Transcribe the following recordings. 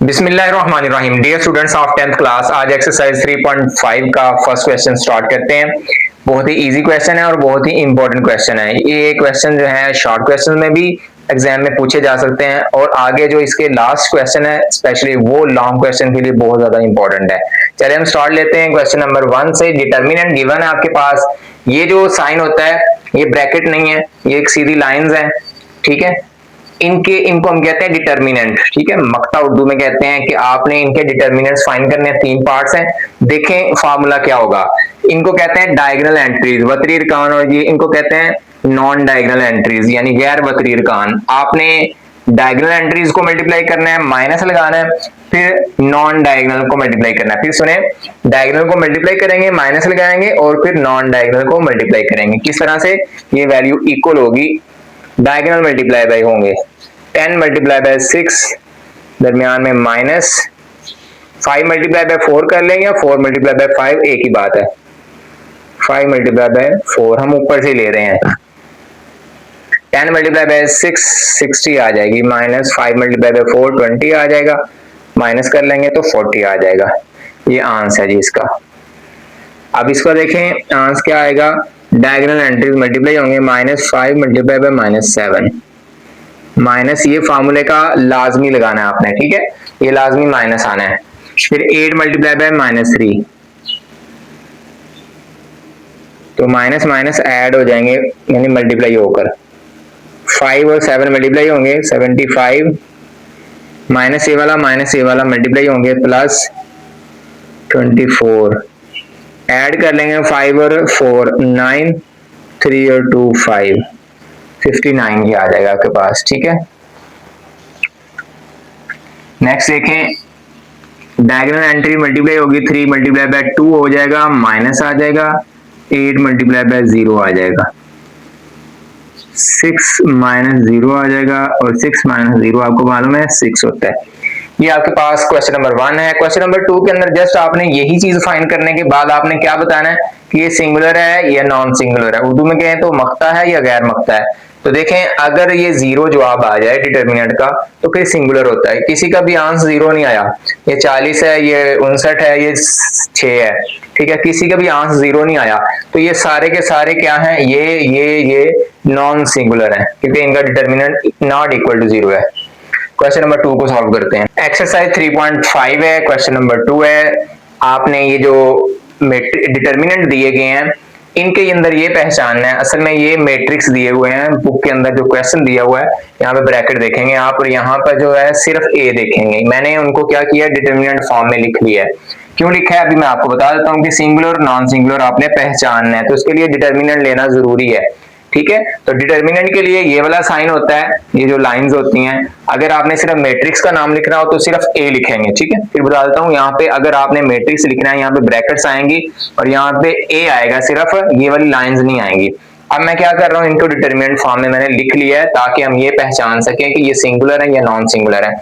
बिस्मिल्लाहिर्रहमानिर्रहीम। Dear students of 10th class, आज exercise 3.5 का फर्स्ट क्वेश्चन स्टार्ट करते हैं। बहुत ही इजी क्वेश्चन है और बहुत ही इंपॉर्टेंट क्वेश्चन है। ये क्वेश्चन जो है शॉर्ट क्वेश्चन में भी एग्जाम में पूछे जा सकते हैं और आगे जो इसके लास्ट क्वेश्चन है स्पेशली वो लॉन्ग क्वेश्चन के लिए बहुत ज्यादा इंपॉर्टेंट है। चलिए हम स्टार्ट लेते हैं क्वेश्चन नंबर 1 से। डिटर्मिनेंट गिवन है आपके पास। ये जो साइन होता है ये ब्रैकेट नहीं है, ये एक सीधी लाइंस है, ठीक है। इनको हम कहते हैं डिटर्मिनेंट, ठीक है। मक्ता उर्दू में कहते हैं कि आपने इनके डिटर्मिनेंट्स फाइंड करने हैं। 3 पार्ट्स हैं, देखें फार्मूला क्या होगा। इनको कहते हैं डायगोनल एंट्रीज, वतरी अरकान, और ये इनको कहते हैं नॉन डायगोनल एंट्रीज यानी गैर वतरी अरकान। आपने डायगोनल एंट्रीज को मल्टीप्लाई करना है, माइनस लगाना है, फिर नॉन डायगोनल को मल्टीप्लाई करना है। फिर सुने, डायगोनल को मल्टीप्लाई करेंगे, माइनस लगाएंगे और फिर नॉन डायगोनल को मल्टीप्लाई करेंगे। किस तरह से ये वैल्यू इक्वल होगी, डायगोनल मल्टीप्लाई बाय होंगे। 10 मल्टीप्लाई बाय 6 दरमियान में माइनस, 5 मल्टीप्लाई बाय 4 कर लेंगे, 4 मल्टीप्लाई बाय 5 एक ही बात है। 5 मल्टीप्लाई बाय 4 हम ऊपर से ले रहे हैं। 10 मल्टीप्लाई बाय 6 60 आ जाएगी, माइनस 5 मल्टीप्लाई बाय 4 20 आ जाएगा, माइनस कर लेंगे तो 40 आ जाएगा। ये आंसर है जी इसका। अब इसको देखें आंसर क्या आएगा। डायगोनल एंट्रीज मल्टीप्लाई होंगे, minus 5 multiply by minus 7, minus ये फार्मूले का लाजमी लगाना है आपने, ठीक है। ये लाजमी माइनस आना है। फिर 8 मल्टीप्लाई बाय माइनस 3, तो माइनस माइनस ऐड हो जाएंगे यानी मल्टीप्लाई होकर। 5 और 7 मल्टीप्लाई होंगे 75, माइनस ये वाला माइनस ये वाला मल्टीप्लाई होंगे प्लस 24, ऐड कर लेंगे 5 और 4 9, 3 और 2 5, 59 ही आ जाएगा आपके पास, ठीक है। नेक्स्ट देखें, डायगोनल एंट्री मल्टीप्लाई होगी, 3 मल्टीप्लाई बाय 2 हो जाएगा, माइनस आ जाएगा, 8 मल्टीप्लाई बाय 0 आ जाएगा, 6 माइनस 0 आ जाएगा, और 6 माइनस 0 आपको मालूम है 6 होता है। ये आपके पास क्वेश्चन नंबर 1 है। क्वेश्चन नंबर 2 के अंदर जस्ट आपने यही चीज फाइंड करने के बाद आपने क्या बताना है कि ये सिंगुलर है या नॉन सिंगुलर है। उर्दू में कहें तो मक्ता है या गैर मक्ता है। तो देखें, अगर ये 0 जवाब आ जाए डिटर्मिनेंट का तो फिर सिंगुलर होता है। किसी का भी आंसर 0 नहीं आया, ये 40 है, ये 59 है, ये 6 है, ठीक है, किसी का भी आंसर 0 नहीं आया तो ये सारे के सारे क्या हैं, ये नॉन सिंगुलर है क्योंकि इनका डिटर्मिनेंट नॉट इक्वल टू 0 है। क्वेश्चन नंबर 2 को सॉल्व करते हैं। एक्सरसाइज 3.5 है, क्वेश्चन नंबर 2 है। आपने ये जो डिटर्मिनेंट दिए गए हैं इनके अंदर ये पहचानना है। असल में ये मैट्रिक्स दिए हुए हैं बुक के अंदर, जो क्वेश्चन दिया हुआ है यहाँ पे ब्रैकेट देखेंगे आप और यहाँ पर जो है सिर्फ ए देखेंगे। मैंने उनको क्या किया, डिटर्मिनेंट फॉर्म में लिख लिया है। क्यों लिखा है अभी मैं आपको बता देता हूँ कि सिंगुलर और नॉन सिंगुलर आपने पहचानना है, तो उसके लिए डिटर्मिनेंट लेना जरूरी है, ठीक है। तो डिटर्मिनेंट के लिए ये वाला साइन होता है, ये जो लाइंस होती हैं। अगर आपने सिर्फ मैट्रिक्स का नाम लिखना हो तो सिर्फ ए लिखेंगे, ठीक है। फिर बता देता हूँ, यहाँ पे अगर आपने मैट्रिक्स लिखना है यहाँ पे ब्रैकेट्स आएंगी और यहाँ पे ए आएगा, सिर्फ ये वाली लाइंस नहीं आएंगी। अब मैं क्या कर रहा हूँ, इनको डिटर्मिनेंट फॉर्म में मैंने लिख लिया है ताकि हम ये पहचान सकें कि ये सिंगुलर है या नॉन सिंगुलर है।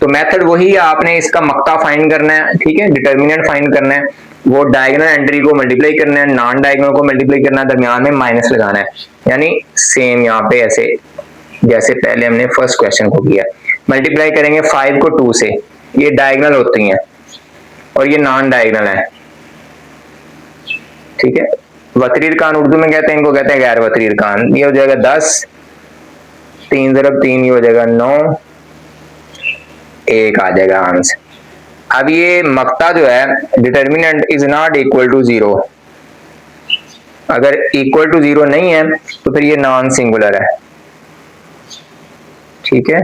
तो मेथड वही है, आपने इसका मक्ता फाइंड करना है, ठीक है, डिटर्मिनेंट फाइंड करना है, वो डायगोनल एंट्री को मल्टीप्लाई करना है, नॉन डायगोनल को मल्टीप्लाई करना है, दरमियान में माइनस लगाना है, यानी सेम यहाँ पे ऐसे जैसे पहले हमने फर्स्ट क्वेश्चन को किया। मल्टीप्लाई करेंगे 5 को 2 से, ये डायगोनल होती हैं और ये नॉन डायगोनल है, ठीक है। वतरी अरकान उर्दू में कहते हैं, इनको कहते हैं गैर वतरी अरकान। ये हो जाएगा 10, 3 ज़रब 3 ये हो जाएगा 9, 1 आ जाएगा आंसर। अब ये मक्ता जो है determinant is not equal to 0, अगर इक्वल टू 0 नहीं है तो फिर ये नॉन सिंगुलर है, ठीक है।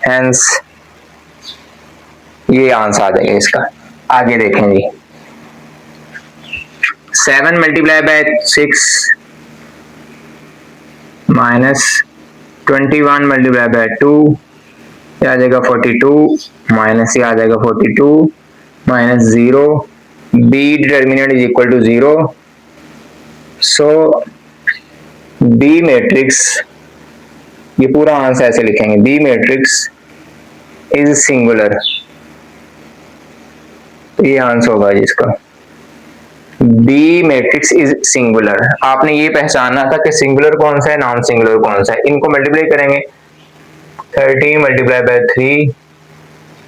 हेंस ये आंसर आ जाएगा इसका। आगे देखें जी, 7 multiply by 6 minus 21 multiply by 2 ये आ जाएगा 42, माइनस ये आ जाएगा 42, minus 0, B determinant is equal to 0, so B matrix, ये पूरा आंसर ऐसे लिखेंगे, बी मैट्रिक्स इज सिंगुलर। ये आंसर होगा जिसका बी मैट्रिक्स इज सिंगुलर। आपने ये पहचानना था कि सिंगुलर कौन सा है, नॉन सिंगुलर कौन सा है। इनको मल्टीप्लाई करेंगे 13 multiply by 3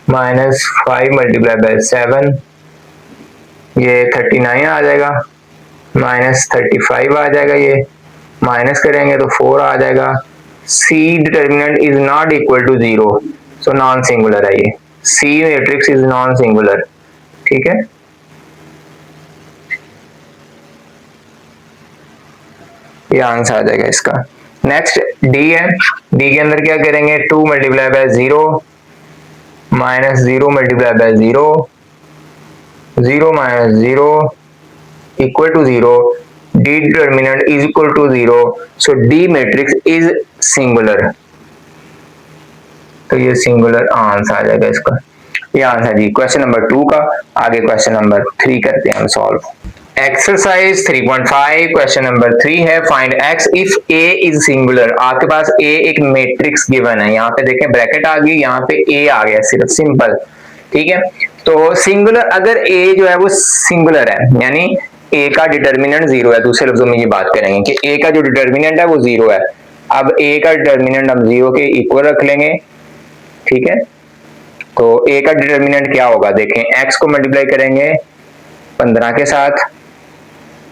minus 5 multiply by 7, ये 39 आ जाएगा, माइनस 35 आ जाएगा, ये माइनस करेंगे तो 4 आ जाएगा। C determinant is not equal to 0, so non singular है ये। C matrix is non singular, ठीक है। ये आंसर आ जाएगा इसका। नेक्स्ट डी है, डी के अंदर क्या करेंगे, 2 multiply by 0 minus 0 multiply by 0, 0 minus 0 equal to 0, D determinant is equal to 0, so D matrix is singular. तो ये सिंगुलर आंसर आ जाएगा इसका। ये आंसर जी क्वेश्चन नंबर 2 का। आगे क्वेश्चन नंबर 3 करते हैं हम सॉल्व। एक्सरसाइज 3.5 क्वेश्चन नंबर 3 है, find x if A is singular. आपके पास ए एक मैट्रिक्स गिवन है, यहाँ पे देखें ब्रैकेट आ गई, यहाँ पे ए आ गया सिर्फ सिंपल, ठीक है। तो सिंगुलर, अगर ए जो है वो सिंगुलर है, यानी ए का डिटर्मिनेंट 0 है, दूसरे लफ्जों में ये बात करेंगे कि ए का जो डिटर्मिनेंट है वो 0 है। अब ए का डिटर्मिनेंट हम 0 के इक्वल रख लेंगे, ठीक है। तो ए का डिटर्मिनेंट क्या होगा, देखें एक्स को मल्टीप्लाई करेंगे 15 के साथ,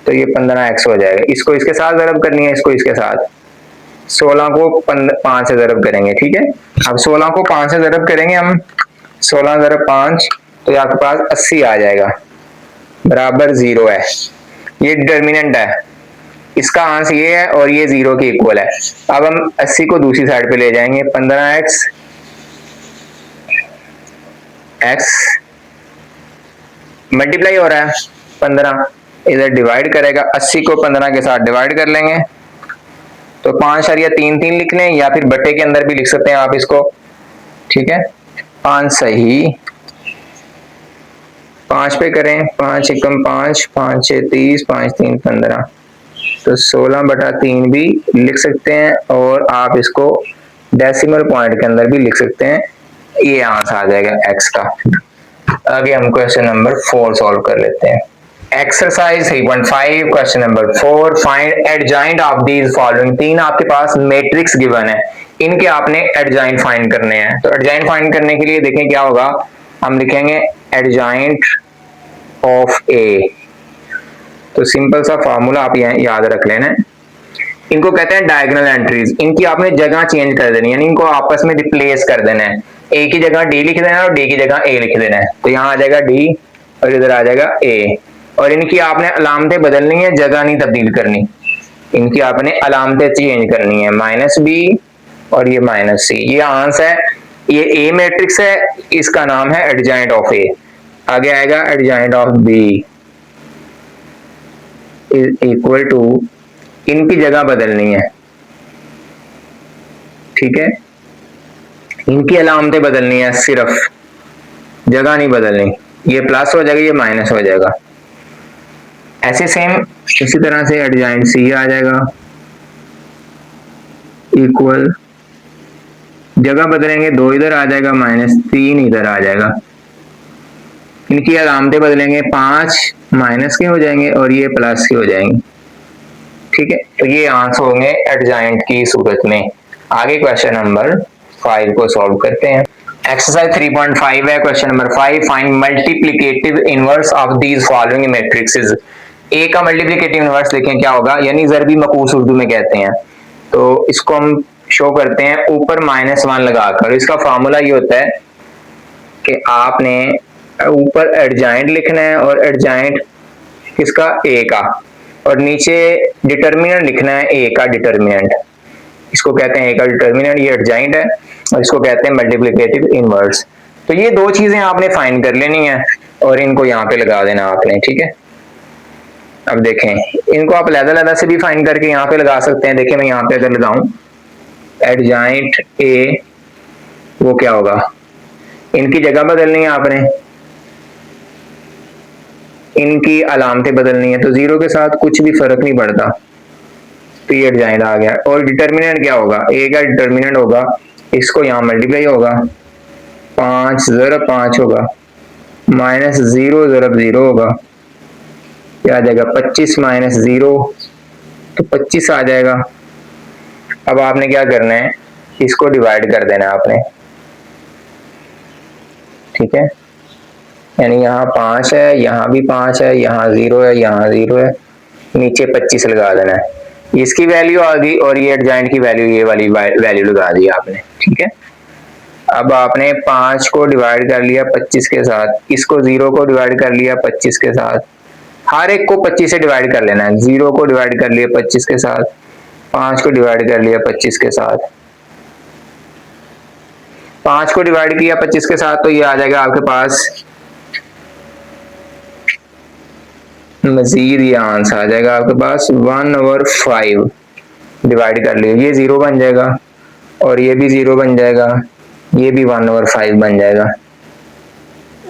तो ये 15x हो जाएगा। इसको इसके साथ ज़रब करनी है, इसको इसके साथ, 16 को 5 से ज़रब करेंगे, ठीक है। अब 16 को 5 से ज़रब करेंगे हम, 16 ज़रब 5, तो ये आपके पास 80 आ जाएगा, बराबर 0 है। ये डिटर्मिनेंट है, इसका आंसर ये है और ये 0 के इक्वल है। अब हम 80 को दूसरी साइड पे ले जाएंगे, 15x मल्टीप्लाई हो रहा है 15, इधर डिवाइड करेगा, 80 को 15 के साथ डिवाइड कर लेंगे, तो 5.33 लिख लें, या फिर बटे के अंदर भी लिख सकते हैं आप इसको, ठीक है। 5 सही, 5 पे करें, 5 एकम 5, 5 6 30, 5 3 15, तो 16/3 भी लिख सकते हैं, और आप इसको डेसिमल पॉइंट के अंदर भी लिख सकते हैं। ये आंसर आ जाएगा एक्स का। आगे हम क्वेश्चन नंबर 4 सॉल्व कर लेते हैं। Exercise 3.5 question number 4, find adjoint of these following. 3 आपके पास मैट्रिक्स गिवन है, इनके आपने एडजॉइंट फाइंड करने हैं। तो एडजॉइंट फाइंड करने के लिए देखें क्या होगा, हम लिखेंगे एडजॉइंट ऑफ ए। तो सिंपल सा फार्मूला आप यहाँ याद रख लेना है। इनको कहते हैं डायगोनल एंट्रीज, इनकी आपने जगह चेंज कर देनी है, यानी इनको आपस में रिप्लेस कर देना है। ए की जगह डी लिख देना है और डी की जगह ए लिख देना है, तो यहाँ आ जाएगा डी और इधर आ जाएगा ए। और इनकी आपने अलामतें बदलनी है, जगह नहीं तब्दील करनी। इनकी आपने अलामतें चेंज करनी है, -b और ये -c। ये आंसर है, ये ए मैट्रिक्स है, इसका नाम है एडजॉइंट ऑफ ए। आगे आएगा adjoint of B is equal to, इनकी जगह बदलनी है, ठीक है। इनकी अलामतें बदलनी है, सिर्फ जगह नहीं बदलनी। ये प्लस हो जाएगा, ये माइनस हो जाएगा। ऐसे सेम इसी तरह से एडजॉइंट सी आ जाएगा, इक्वल, जगह बदलेंगे, 2 इधर आ जाएगा, -3 इधर आ जाएगा। इनकी अलामतें बदलेंगे, 5 माइनस के हो जाएंगे और ये प्लस के हो जाएंगे, ठीक है। तो ये आंसर होंगे एडजॉइंट की सूरत में। आगे क्वेश्चन नंबर 5 को सॉल्व करते हैं। एक्सरसाइज 3.5 है, question number 5, find multiplicative inverse of these following matrices. A का मल्टीप्लिकेटिव इनवर्स देखें क्या होगा, यानी ज़रबी मकूस उर्दू में कहते हैं। तो इसको हम शो करते हैं ऊपर -1 लगाकर। इसका फार्मूला ये होता है कि आपने ऊपर एडजॉइंट लिखना है, और एडजॉइंट किसका, ए का, और नीचे डिटर्मिनेंट लिखना है ए का डिटर्मिनेंट। इसको कहते हैं ए का डिटर्मिनेंट, ये एडजॉइंट है, और इसको कहते हैं मल्टीप्लिकेटिव इनवर्स। तो ये 2 चीजें आपने फाइंड कर लेनी है और इनको यहाँ पे लगा देना आपने, ठीक है। अब देखें, इनको आप अलग-अलग से भी फाइंड करके यहाँ पे लगा सकते हैं। देखिए मैं यहाँ पे अगर लगाऊं एडजॉइंट ए, वो क्या होगा, इनकी जगह बदलनी है आपने, इनकी अलामतें बदलनी है, तो 0 के साथ कुछ भी फर्क नहीं पड़ता, तो ये एडजॉइंट आ गया। और डिटर्मिनेंट क्या होगा, ए का डिटर्मिनेंट होगा, इसको यहाँ मल्टीप्लाई होगा, 5 ज़रब 5 होगा, -0 ज़रब 0 होगा, क्या आ जाएगा 25 -0, तो 25 आ जाएगा। अब आपने क्या करना है, इसको डिवाइड कर देना आपने, ठीक है। यानी यहाँ 5 है, यहाँ भी 5 है, यहाँ 0 है, यहाँ 0 है, नीचे 25 लगा देना है। इसकी वैल्यू आ गई और ये एडजॉइंट की वैल्यू, ये वाली वैल्यू लगा दी आपने, ठीक है। अब आपने 5 को डिवाइड कर लिया 25 के साथ, इसको 0 को डिवाइड कर लिया 25 के साथ, हर एक को 25 से डिवाइड कर लेना है। 0 को डिवाइड कर लिया 25 के साथ, 5 को डिवाइड कर लिया 25 के साथ, 5 को डिवाइड किया 25 के साथ, तो ये आ जाएगा आपके पास मजीद, ये आंसर आ जाएगा आपके पास 1/5 डिवाइड कर लिया, ये 0 बन जाएगा और ये भी 0 बन जाएगा, ये भी 1/5 बन जाएगा।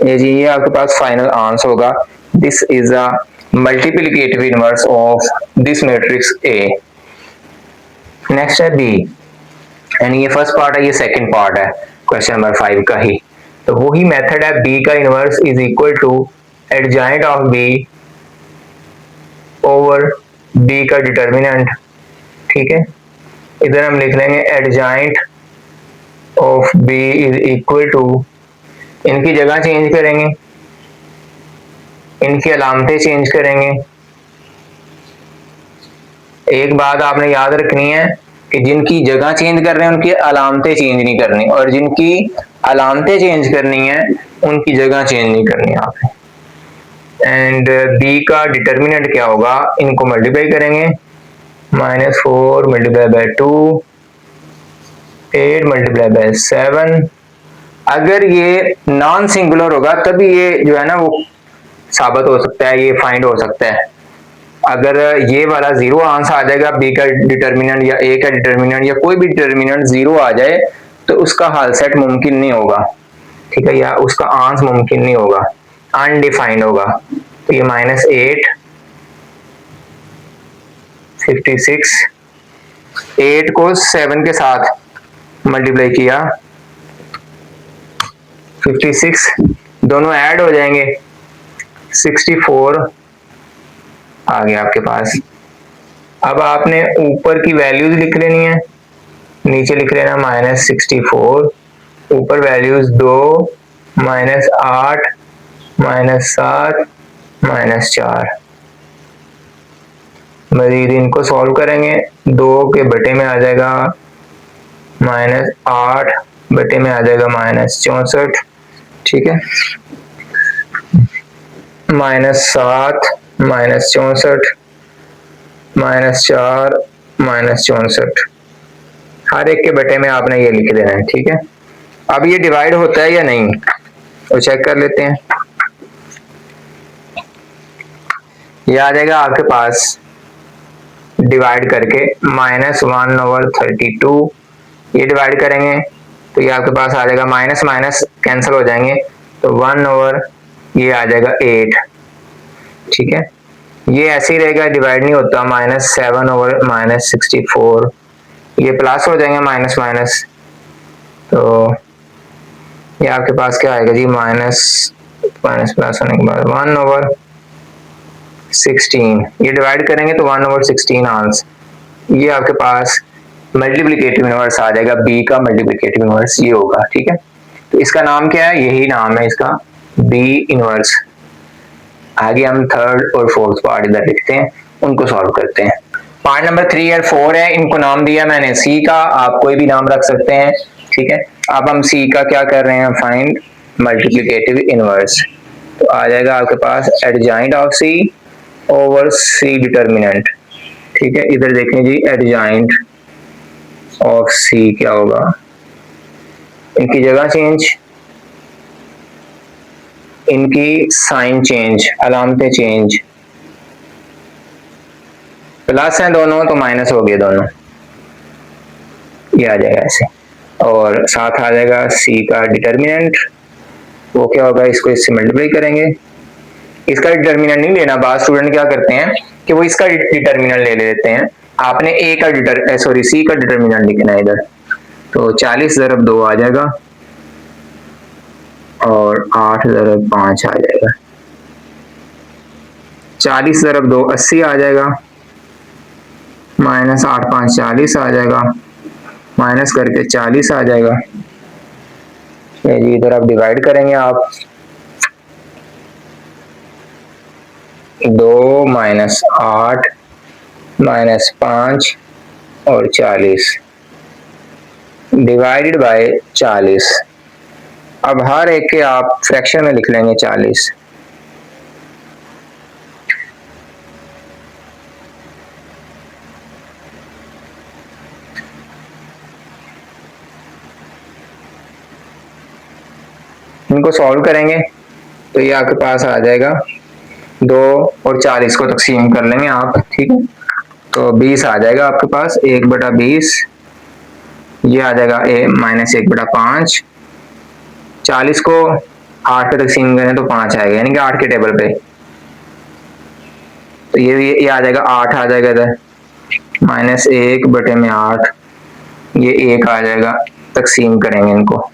ये जी ये आपके पास फाइनल आंसर होगा। This is a multiplicative inverse of this matrix A. Next है बी, यानी ये फर्स्ट पार्ट है, ये सेकंड पार्ट है क्वेश्चन नंबर 5 का ही। तो वही मेथड है, बी का inverse is equal to adjoint of B over B का डिटर्मिनेंट, ठीक है। इधर हम लिख लेंगे adjoint of B is equal to, इनकी जगह चेंज करेंगे, इनकी अलामतें चेंज करेंगे। एक बात आपने याद रखनी है कि जिनकी जगह चेंज कर रहे हैं उनकी अलामतें चेंज नहीं करनी, और जिनकी अलामतें चेंज करनी है उनकी जगह चेंज नहीं करनी आपने। एंड बी का डिटर्मिनेंट क्या होगा, इनको मल्टीप्लाई करेंगे, -4 मल्टीप्लाई बाय 2, 8 मल्टीप्लाई बाय 7। अगर ये नॉन सिंगुलर होगा तभी ये जो है ना वो साबित हो सकता है, ये फाइंड हो सकता है। अगर ये वाला 0 आंसर आ जाएगा, बी का डिटर्मिनेंट या ए का डिटर्मिनेंट या कोई भी डिटर्मिनेंट 0 आ जाए तो उसका हल सेट मुमकिन नहीं होगा, ठीक है, या उसका आंसर मुमकिन नहीं होगा, अनडिफाइंड होगा। तो ये -8, 56, 8 को 7 के साथ मल्टीप्लाई किया 56, दोनों ऐड हो जाएंगे, 64 आ गया आपके पास। अब आपने ऊपर की वैल्यूज लिख लेनी है, नीचे लिख लेना -64, ऊपर वैल्यूज 2, -8, -7, -4। मजीद इनको सॉल्व करेंगे, 2 के बटे में आ जाएगा -8, बटे में आ जाएगा -64, ठीक है, -7, -64, -4, -64, हर एक के बटे में आपने ये लिख देना है, ठीक है। अब ये डिवाइड होता है या नहीं तो चेक कर लेते हैं। ये आ जाएगा आपके पास डिवाइड करके -1/32, ये डिवाइड करेंगे तो ये आपके पास आ जाएगा, माइनस माइनस कैंसिल हो जाएंगे, तो 1/, ये आ जाएगा 8, ठीक है। ये ऐसे ही रहेगा, डिवाइड नहीं होता, -7/-64, ये प्लस हो जाएंगे माइनस माइनस, तो ये आपके पास क्या आएगा जी, माइनस माइनस प्लस होने के बाद 1/16, ये डिवाइड करेंगे तो 1/16 आंसर, ये आपके पास मल्टीप्लिकेटिव इनवर्स आ जाएगा, बी का मल्टीप्लिकेटिव इनवर्स ये होगा, ठीक है। तो इसका नाम क्या है, यही नाम है इसका, बी इनवर्स। आगे हम थर्ड और फोर्थ पार्ट इधर लिखते हैं, उनको सॉल्व करते हैं। पार्ट नंबर 3 और 4 है, इनको नाम दिया मैंने सी का, आप कोई भी नाम रख सकते हैं, ठीक है। अब हम सी का क्या कर रहे हैं, फाइंड मल्टीप्लिकेटिव इनवर्स। तो आ जाएगा आपके पास adjoint of C over C determinant, ठीक है। इधर देखें जी, एडजॉइंट ऑफ सी क्या होगा, इनकी जगह चेंज, इनकी साइन चेंज, अलामतें चेंज, प्लस हैं दोनों तो माइनस हो गए दोनों, ये आ जाएगा ऐसे, और साथ आ जाएगा सी का डिटर्मिनेंट, वो क्या होगा, इसको इससे मल्टीप्लाई करेंगे। इसका डिटर्मिनेंट नहीं लेना, बाद स्टूडेंट क्या करते हैं कि वो इसका डिटर्मिनेंट ले लेते हैं, आपने ए का सी का डिटर्मिनेंट लिखना है इधर, तो 40 × 2 आ जाएगा और 8 × 5 आ जाएगा, 40 × 2 80 आ जाएगा, -8 × 5 40 आ जाएगा, माइनस करके 40 आ जाएगा। जी इधर आप डिवाइड करेंगे आप 2 माइनस 8 माइनस 5 और 40 डिवाइडेड बाय 40। अब हर एक के आप फ्रैक्शन में लिख लेंगे 40। इनको सॉल्व करेंगे तो ये आपके पास आ जाएगा 2 और 40 को तकसीम कर लेंगे आप, ठीक है। तो 20 आ जाएगा आपके पास, 1/20 ये आ जाएगा माइनस 1/5। 40 को 8 पे तकसीम करें तो 5 आएगा, यानी कि 8 के टेबल पे। तो ये आ जाएगा 8 आ जाएगा इधर, माइनस 1/8 ये 1 आ जाएगा, तकसीम करेंगे इनको,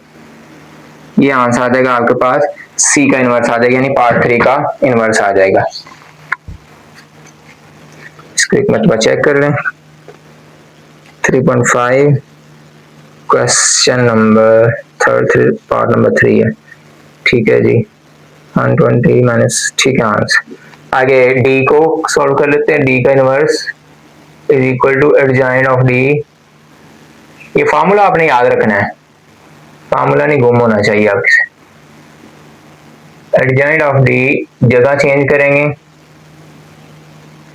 ये आंसर आ जाएगा आपके पास सी का इनवर्स आ जाएगा, यानी पार्ट 3 का इनवर्स आ जाएगा। इसको एक मतलब चेक कर लें। 3.5 question number third part number 3 है, ठीक है जी। 120 माइनस, ठीक है आंसर। आगे डी को सॉल्व कर लेते हैं। डी का inverse is equal to adjoint of D. ये फार्मूला आपने याद रखना है, फार्मूला नहीं गुम होना चाहिए आपसे। एडजॉइंट ऑफ डी, जगह चेंज करेंगे,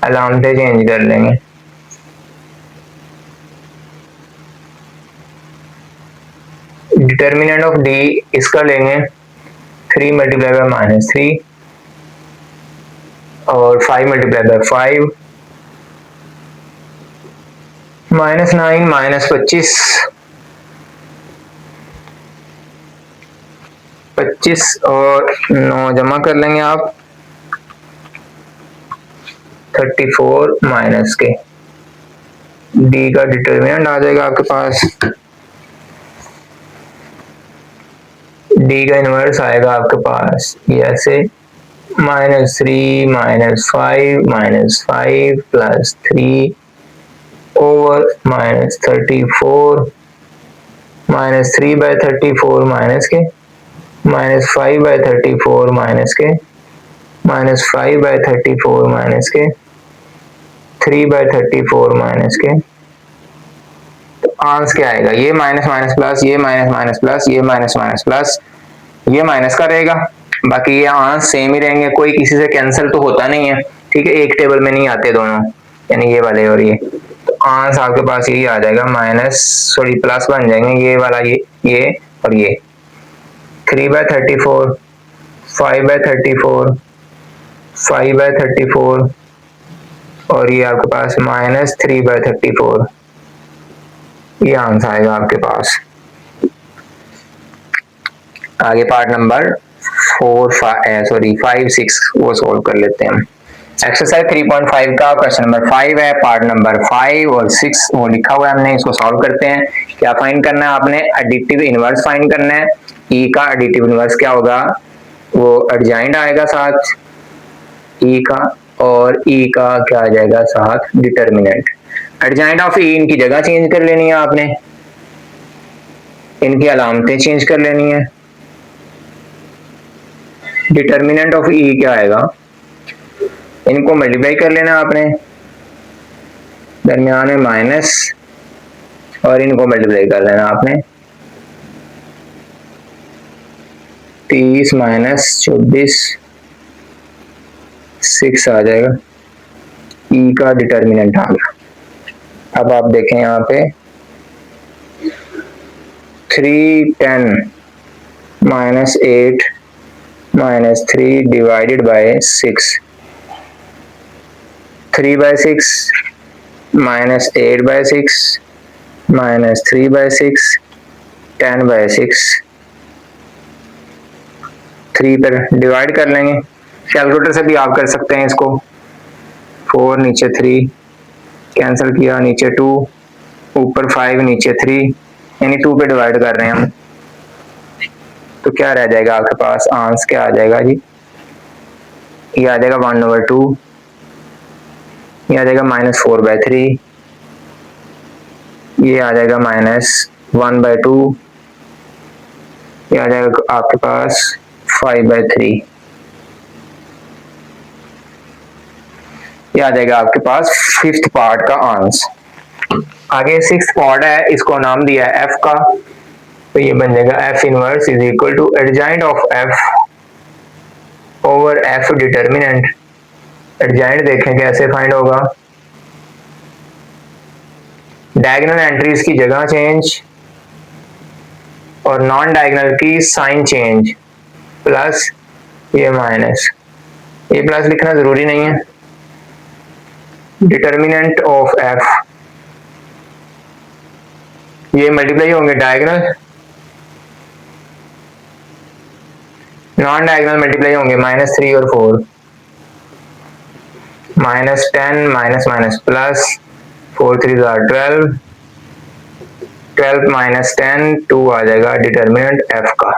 अलामतें चेंज कर लेंगे। डिटर्मिनेंट ऑफ डी इसका लेंगे 3 मल्टीप्लाई बाय -3 और 5 मल्टीप्लाई बाय 5, -9 -25, 25 और 9 जमा कर लेंगे आप, 34 माइनस के। डी का डिटर्मिनेंट आ जाएगा आपके पास, डी का इनवर्स आएगा आपके पास ये ऐसे, -3 -5 प्लस 3 ओवर -34 -3/34 माइनस के, -5/34 माइनस के, -5/34 माइनस के, 3/34 माइनस के। तो आंसर क्या आएगा, ये माइनस माइनस प्लस, ये माइनस माइनस प्लस, ये माइनस माइनस प्लस, ये माइनस का रहेगा, बाकी ये आंसर सेम ही रहेंगे, कोई किसी से कैंसिल तो होता नहीं है, ठीक है। एक टेबल में नहीं आते दोनों, यानी ये वाले और ये। तो आंसर आपके पास यही आ जाएगा, प्लस बन जाएंगे ये वाला, ये और ये। 3/34, 5/34, 5/34 और ये आपके पास -3/34, ये आंसर आएगा आपके पास। आगे पार्ट नंबर 5 6 वो सोल्व कर लेते हैं हम। एक्सरसाइज 3.5 का क्वेश्चन नंबर 5 है, पार्ट नंबर 5 और 6 वो लिखा हुआ है, हमने इसको सॉल्व करते हैं। क्या फाइंड करना है आपने, एडिटिव इनवर्स फाइंड करना है। ई का एडिटिव इनवर्स क्या होगा, वो एडजॉइंट आएगा साथ ई का, और ई का क्या आ जाएगा साथ डिटर्मिनेंट। एडजॉइंट ऑफ ई, इनकी जगह चेंज कर लेनी है आपने, इनकी अलामतें चेंज कर लेनी है। डिटर्मिनेंट ऑफ ई क्या आएगा, इनको मल्टीप्लाई कर लेना आपने, दरमियान में माइनस, और इनको मल्टीप्लाई कर लेना आपने, 30 माइनस 24 6 आ जाएगा। ई का डिटर्मिनेंट आ गया। अब आप देखें यहाँ पे 310 -8 -3 डिवाइडेड बाय 6, 3/6 -8/6 -3/6 10/6, 3 पर डिवाइड कर लेंगे, कैलकुलेटर से भी आप कर सकते हैं इसको। 4 नीचे 3 कैंसिल किया, नीचे 2 ऊपर 5 नीचे 3, यानी 2 पे डिवाइड कर रहे हैं हम। तो क्या रह जाएगा आपके पास, आंसर क्या आ जाएगा जी, ये आ जाएगा 1/2, ये आ जाएगा -4/3, ये आ जाएगा -1/2, ये आ जाएगा आपके पास 5/3, ये आ जाएगा आपके पास 5th पार्ट का आंसर। आगे 6th पार्ट है, इसको नाम दिया है f का, तो ये बन जाएगा f inverse is equal to adjoint of f over f determinant. Adjoint देखें कैसे फाइंड होगा, डायगोनल एंट्रीज की जगह चेंज और नॉन डायगोनल की साइन चेंज, प्लस ये माइनस, ये प्लस लिखना जरूरी नहीं है। डिटर्मिनेंट ऑफ f, ये मल्टीप्लाई होंगे डायगोनल, नॉन डायगोनल मल्टीप्लाई होंगे -3 और 4, -10 माइनस माइनस प्लस 4 3 12, 12 माइनस 10 2 आ जाएगा डिटर्मिनेंट f का।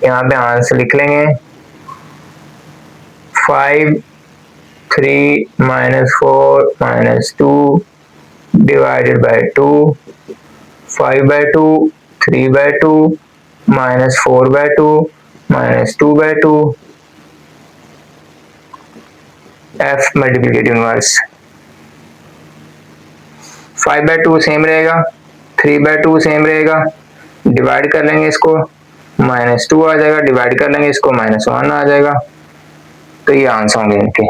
यहाँ पे आंसर लिख लेंगे 5 3 -4 -2 divided by 2, 5/2 3/2 -4/2 -2/2 f multiplicative inverse. 5/2 same रहेगा, 3/2 सेम रहेगा, डिवाइड कर लेंगे इसको -2 आ जाएगा, डिवाइड कर लेंगे इसको -1 आ जाएगा। तो ये आंसर होंगे इनके।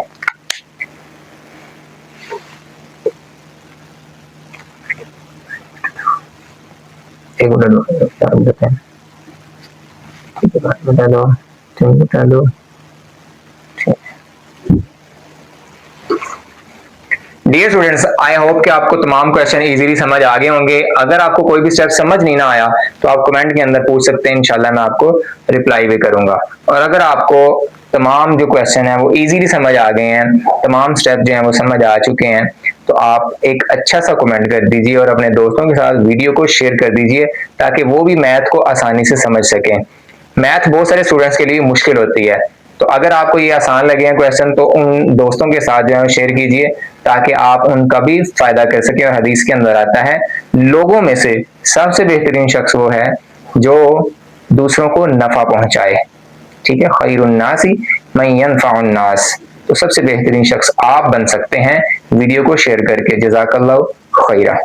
एक बता दो, बता दो। डियर स्टूडेंट्स, आई होप कि आपको तमाम क्वेश्चन इजीली समझ आ गए होंगे। अगर आपको कोई भी स्टेप समझ नहीं ना आया तो आप कमेंट के अंदर पूछ सकते हैं, इंशाल्लाह मैं आपको रिप्लाई भी करूंगा। और अगर आपको तमाम जो क्वेश्चन है वो इजीली समझ आ गए हैं, तमाम स्टेप जो हैं वो समझ आ चुके हैं, तो आप एक अच्छा सा कमेंट कर दीजिए और अपने दोस्तों के साथ वीडियो को शेयर कर दीजिए ताकि वो भी मैथ को आसानी से समझ सकें। मैथ बहुत सारे स्टूडेंट्स के लिए मुश्किल होती है, तो अगर आपको ये आसान लगे हैं क्वेश्चन तो उन दोस्तों के साथ जो है शेयर कीजिए ताकि आप उनका भी फायदा कर सकें। और हदीस के अंदर आता है, लोगों में से सबसे बेहतरीन शख्स वो है जो दूसरों को नफा पहुंचाए। ठीक है, खैरुन्नासी मन यनफउन्नास, तो सबसे बेहतरीन शख्स आप बन सकते हैं वीडियो को शेयर करके। जज़ाकल्लाहु खैरा।